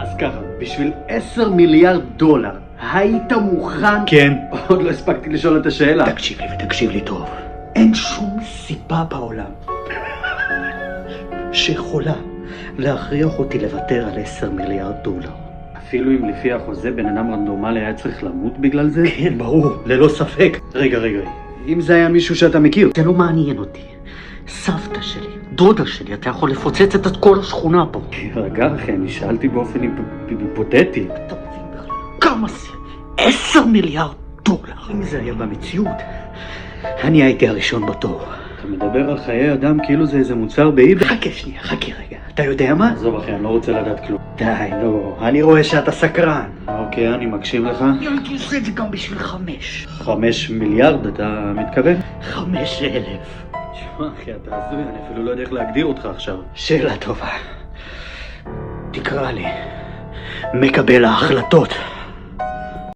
אז ככה, בשביל 10 מיליארד דולר, היית מוכן? כן. עוד לא הספקתי לשאול את השאלה. תקשיב לי ותקשיב לי טוב. אין שום סיבה בעולם שיכולה להכריח אותי לוותר על 10 מיליארד דולר. אפילו אם לפי החוזה בן אדם רנדומלי היה צריך למות בגלל זה? כן, ברור, ללא ספק. רגע, אם זה היה מישהו שאתה מכיר. זה לא מעניין אותי. סבתא שלי, דודה שלי, אתה יכול לפוצץ את כל השכונה פה. רגע אחי, אני שאלתי באופן היפותטי. אתה מבין בכלל? כמה זה? 10 מיליארד דולר. אם זה היה במציאות, אני הייתי הראשון בתור. אתה מדבר על חיי אדם כאילו זה איזה מוצר באיבי? חכה שנייה, חכה רגע. אתה יודע מה? עזוב אחי, אני לא רוצה לדעת כלום. די, לא. אני רואה שאתה סקרן. אוקיי, אני מקשיב לך. הייתי עושה את זה גם בשביל 5. 5 מיליארד אתה מתכוון? 5,000. תשמע אחי, אתה הזוי, אני אפילו לא יודע איך להגדיר אותך עכשיו. שאלה טובה. תקרא לי מקבל ההחלטות.